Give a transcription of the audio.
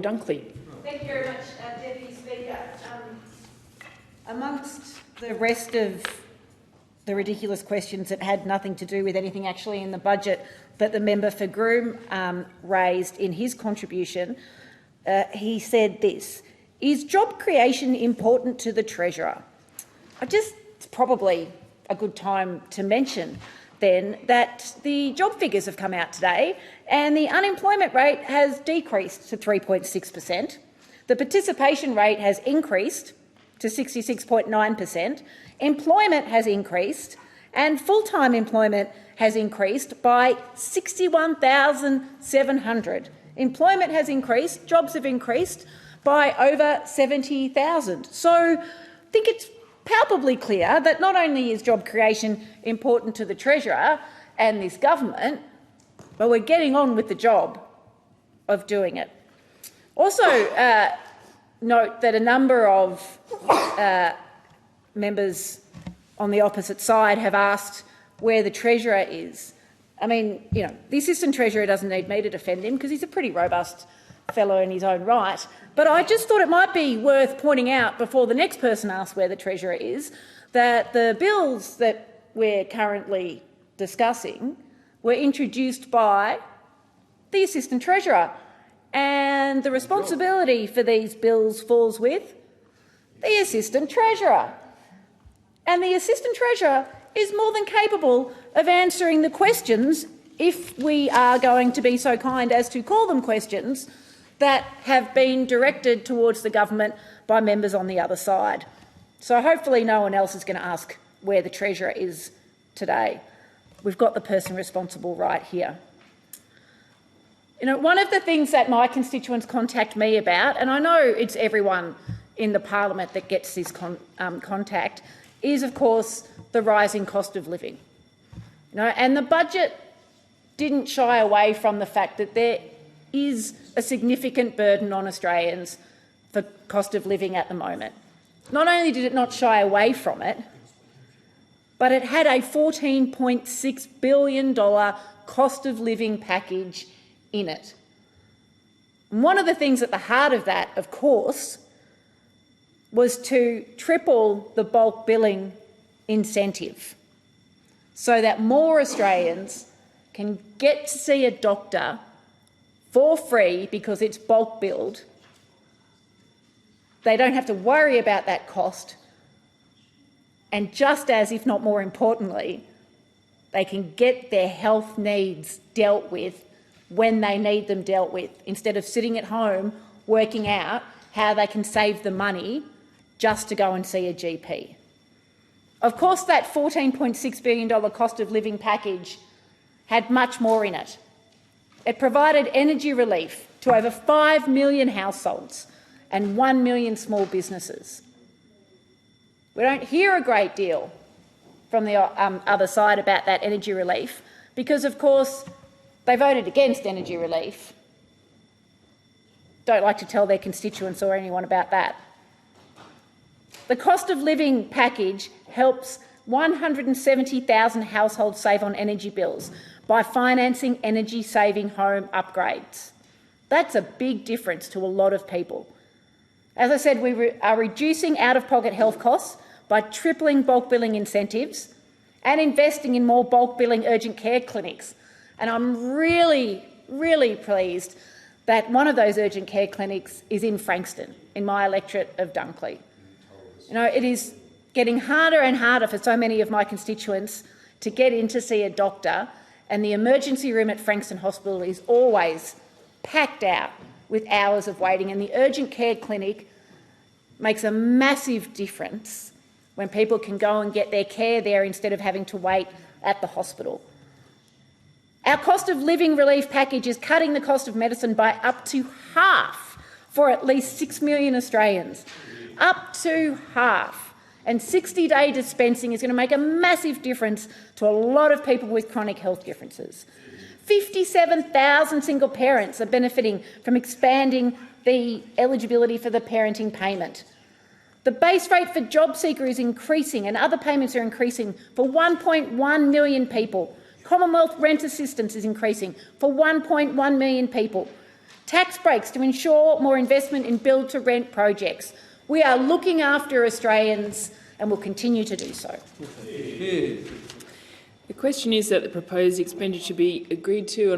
Dunkley. Thank you very much, Deputy Speaker. Amongst the rest of the ridiculous questions that had nothing to do with anything actually in the budget that the member for Groom raised in his contribution, he said this: is job creation important to the Treasurer? It's probably a good time to mention then that the job figures have come out today and the unemployment rate has decreased to 3.6%. The participation rate has increased to 66.9%. Employment has increased and full-time employment has increased by 61,700. Employment has increased, jobs have increased by over 70,000. So I think it's palpably clear that not only is job creation important to the Treasurer and this government, but we're getting on with the job of doing it. Also, note that a number of members on the opposite side have asked where the Treasurer is. I mean, the Assistant Treasurer doesn't need me to defend him because he's a pretty robust fellow in his own right. But I just thought it might be worth pointing out before the next person asks where the Treasurer is that the bills that we're currently discussing were introduced by the Assistant Treasurer, and the responsibility for these bills falls with the Assistant Treasurer. And the Assistant Treasurer is more than capable of answering the questions, if we are going to be so kind as to call them questions, that have been directed towards the government by members on the other side. So hopefully no one else is going to ask where the Treasurer is today. We've got the person responsible right here. One of the things that my constituents contact me about, and I know it's everyone in the parliament that gets this contact, is of course the rising cost of living. And the budget didn't shy away from the fact that there is a significant burden on Australians for cost of living at the moment. Not only did it not shy away from it, but it had a $14.6 billion cost of living package in it. And one of the things at the heart of that, of course, was to triple the bulk billing incentive so that more Australians can get to see a doctor for free because it's bulk billed. They don't have to worry about that cost. And just as, if not more importantly, they can get their health needs dealt with when they need them dealt with, instead of sitting at home working out how they can save the money just to go and see a GP. Of course, that $14.6 billion cost of living package had much more in it. It provided energy relief to over 5 million households and 1 million small businesses. We don't hear a great deal from the other side about that energy relief because, of course, they voted against energy relief. Don't like to tell their constituents or anyone about that. The cost of living package helps 170,000 households save on energy bills by financing energy-saving home upgrades. That's a big difference to a lot of people. As I said, we are reducing out-of-pocket health costs by tripling bulk billing incentives and investing in more bulk billing urgent care clinics. And I'm really, really pleased that one of those urgent care clinics is in Frankston, in my electorate of Dunkley. It is getting harder and harder for so many of my constituents to get in to see a doctor, and the emergency room at Frankston Hospital is always packed out with hours of waiting, and the urgent care clinic makes a massive difference when people can go and get their care there instead of having to wait at the hospital. Our cost of living relief package is cutting the cost of medicine by up to half for at least 6 million Australians. Up to half. And 60-day dispensing is going to make a massive difference to a lot of people with chronic health differences. 57,000 single parents are benefiting from expanding the eligibility for the parenting payment. The base rate for JobSeeker is increasing and other payments are increasing for 1.1 million people. Commonwealth rent assistance is increasing for 1.1 million people. tax breaks to ensure more investment in build-to-rent projects. We are looking after Australians and will continue to do so. The question is that the proposed expenditure be agreed to, and